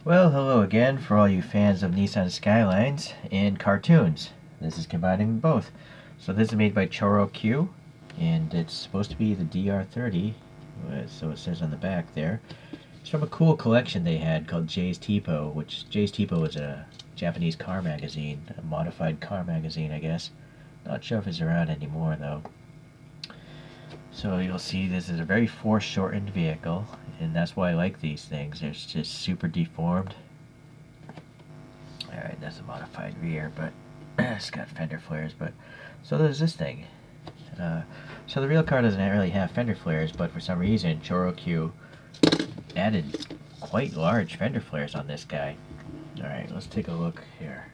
Well, hello again for all you fans of Nissan Skylines and cartoons. This is combining both. So this is made by Choro-Q, and it's supposed to be the DR30, so it says on the back there. It's from a cool collection they had called Jay's Tipo, which Jay's Tipo is a Japanese car magazine, a modified car magazine, I guess. Not sure if it's around anymore, though. So you'll see this is a very foreshortened vehicle, and that's why I like these things. They're just super deformed. Alright, that's a modified rear, but it's got fender flares, but so there's this thing. So the real car doesn't really have fender flares, but for some reason Choro-Q added quite large fender flares on this guy. Alright, let's take a look here.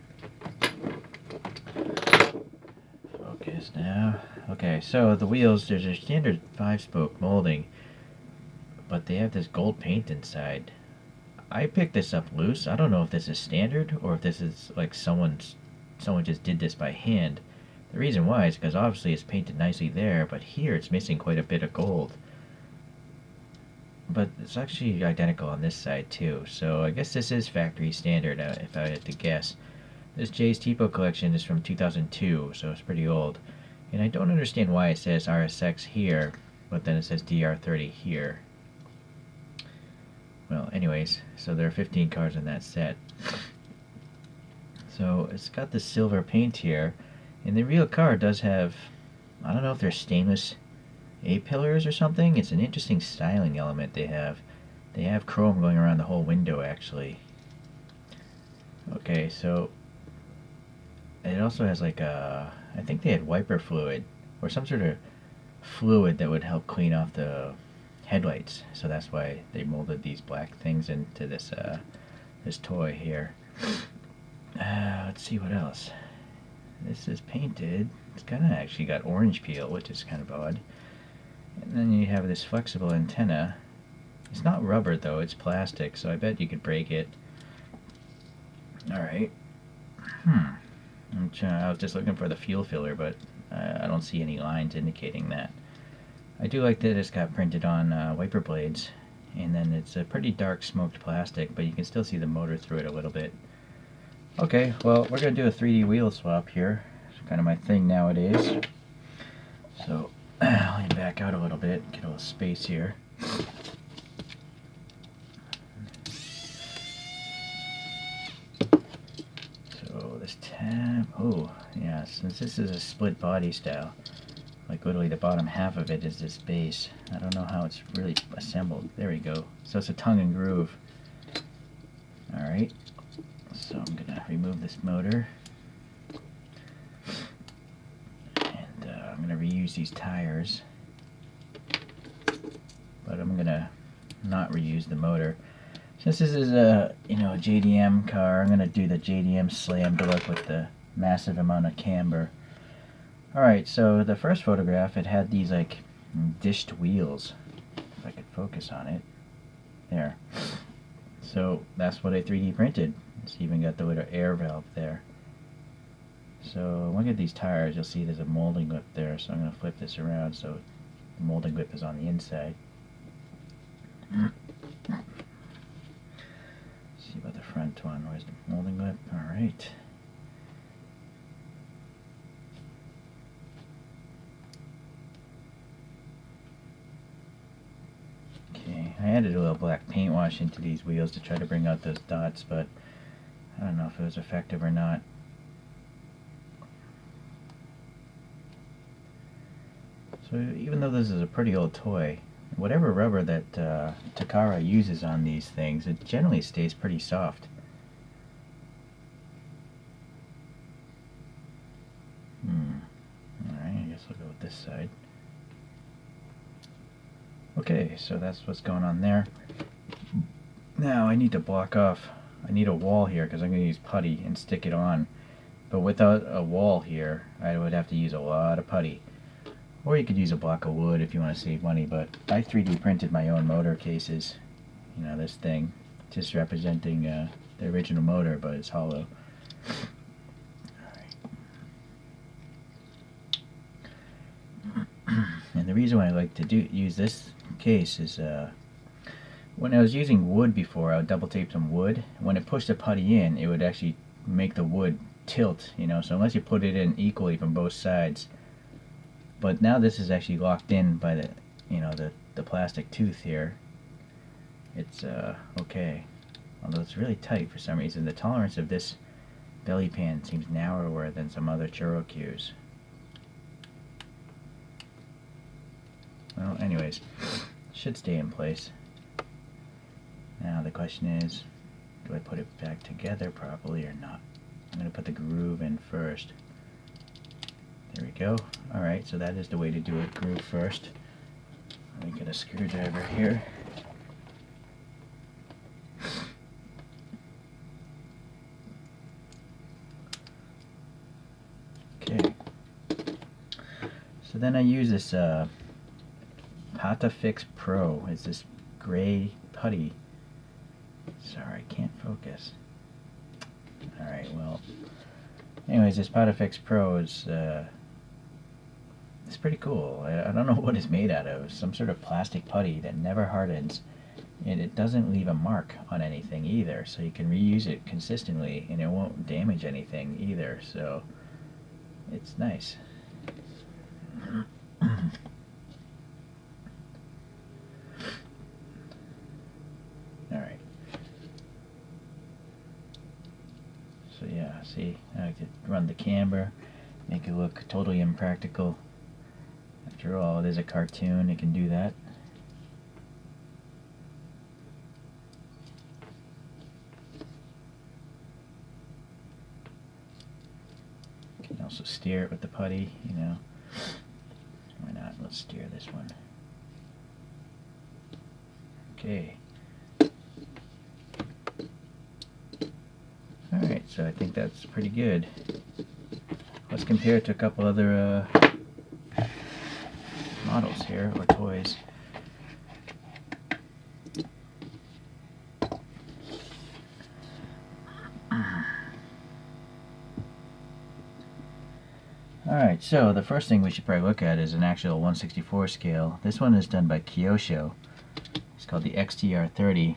Focus now. Okay, so the wheels, there's a standard 5-spoke molding, but they have this gold paint inside. I picked this up loose. I don't know if this is standard or if this is like someone just did this by hand. The reason why is because obviously it's painted nicely there, but here it's missing quite a bit of gold. But it's actually identical on this side too, so I guess this is factory standard if I had to guess. This Jay's Tipo collection is from 2002, so it's pretty old. And I don't understand why it says RSX here, but then it says DR30 here. Well, anyways, so there are 15 cars in that set. So it's got the silver paint here, and the real car does have, I don't know if they're stainless A-pillars or something. It's an interesting styling element they have. They have chrome going around the whole window, actually. Okay, so it also has like a, I think they had wiper fluid or some sort of fluid that would help clean off the headlights. So that's why they molded these black things into this this toy here. Let's see what else. This is painted. It's kind of actually got orange peel, which is kind of odd. And then you have this flexible antenna. It's not rubber though, it's plastic, so I bet you could break it. Alright. I was just looking for the fuel filler, but I don't see any lines indicating that. I do like that it's got printed on wiper blades, and then it's a pretty dark smoked plastic, but you can still see the motor through it a little bit. Okay, well, we're going to do a 3D wheel swap here. It's kind of my thing nowadays. So, I'll lean back out a little bit, get a little space here. So, this tab, oh, yeah, since this is a split body style, like literally the bottom half of it is this base. I don't know how it's really assembled. There we go. So it's a tongue and groove. Alright, so I'm going to remove this motor. And I'm going to reuse these tires. But I'm going to not reuse the motor. Since this is a, a JDM car, I'm going to do the JDM slam look with the massive amount of camber. Alright, so the first photograph, it had these like dished wheels. If I could focus on it. There. So that's what I 3D printed. It's even got the little air valve there. So look at these tires, you'll see there's a molding lip there, so I'm going to flip this around so the molding lip is on the inside. See about the front one, where's the molding lip? Alright. I added a little black paint wash into these wheels to try to bring out those dots, but I don't know if it was effective or not. So even though this is a pretty old toy, whatever rubber that Takara uses on these things, it generally stays pretty soft. Alright, I guess I'll go with this side. Okay, so that's what's going on there. Now I need to block off, I need a wall here because I'm going to use putty and stick it on. But without a wall here, I would have to use a lot of putty. Or you could use a block of wood if you want to save money, but I 3D printed my own motor cases. This thing, just representing the original motor, but it's hollow. And the reason why I like to use this case is When I was using wood before, I would double tape some wood. When it pushed the putty in, it would actually make the wood tilt, you know, so unless you put it in equally from both sides. But now this is actually locked in by the, you know, the plastic tooth here. It's okay. Although it's really tight for some reason. The tolerance of this belly pan seems narrower than some other ChoroQs. Well, anyways, should stay in place. Now the question is, do I put it back together properly or not? I'm going to put the groove in first. There we go. Alright, so that is the way to do it, groove first. Let me get a screwdriver here. Okay. So then I use this Patafix Pro. It's this gray putty. Sorry, I can't focus. Alright, well, anyways, this Patafix Pro is it's pretty cool. I don't know what it's made out of. Some sort of plastic putty that never hardens, and it doesn't leave a mark on anything either, so you can reuse it consistently and it won't damage anything either, so it's nice. Alright. So yeah, see, I like to run the camber, make it look totally impractical. After all, it is a cartoon, it can do that. You can also steer it with the putty, you know. Why not? Let's steer this one. Okay. Alright, so I think that's pretty good. Let's compare it to a couple other models here, or toys. Alright, so the first thing we should probably look at is an actual 1/64 scale. This one is done by ChoroQ. It's called the XDR30.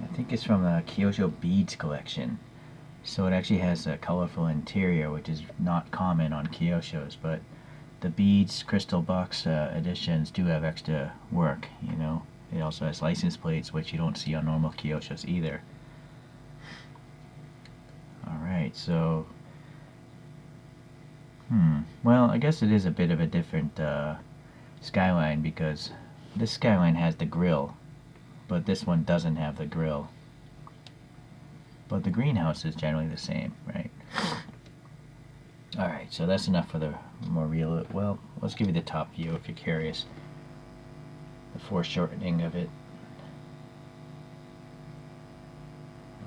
I think it's from the ChoroQ Beads collection. So it actually has a colorful interior, which is not common on ChoroQs, but the beads crystal box editions do have extra work, you know. It also has license plates, which you don't see on normal ChoroQs either. Alright, so well, I guess it is a bit of a different Skyline, because this Skyline has the grill, but this one doesn't have the grill. But the greenhouse is generally the same, right? Alright, so that's enough for the more real, well, let's give you the top view if you're curious. The foreshortening of it.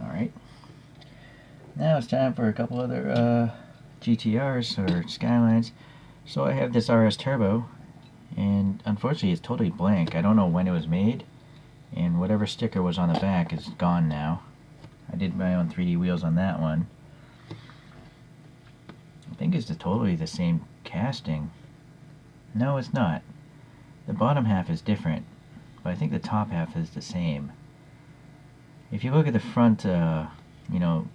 Alright. Now it's time for a couple other GTRs or Skylines. So I have this RS Turbo, and unfortunately it's totally blank. I don't know when it was made, and whatever sticker was on the back is gone now. I did my own 3D wheels on that one. I think it's totally the same casting. No, it's not. The bottom half is different, but I think the top half is the same. If you look at the front, you know,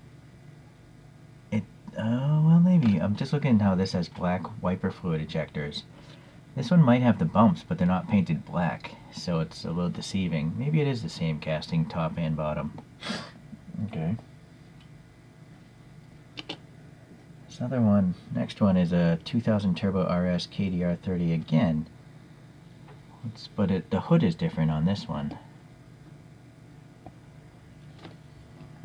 well, maybe. I'm just looking at how this has black wiper fluid ejectors. This one might have the bumps, but they're not painted black, so it's a little deceiving. Maybe it is the same casting, top and bottom. Okay. This other one, next one is a 2000 Turbo RS KDR30 again. But the hood is different on this one.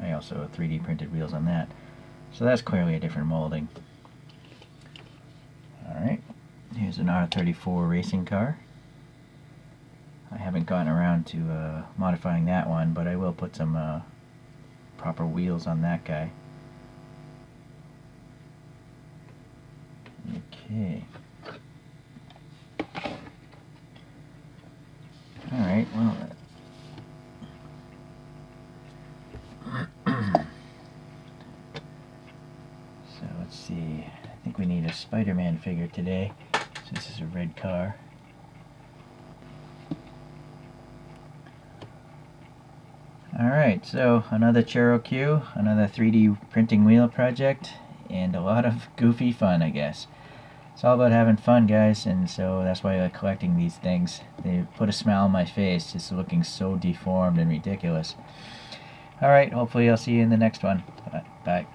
I also 3D printed wheels on that. So that's clearly a different molding. Alright, here's an R34 racing car. I haven't gotten around to modifying that one, but I will put some proper wheels on that guy. Okay. Alright, well, so let's see. I think we need a Spider-Man figure today. So this is a red car. Alright, so another ChoroQ, another 3D printing wheel project, and a lot of goofy fun, I guess. It's all about having fun, guys, and so that's why I like collecting these things. They put a smile on my face, just looking so deformed and ridiculous. Alright, hopefully I'll see you in the next one. Bye.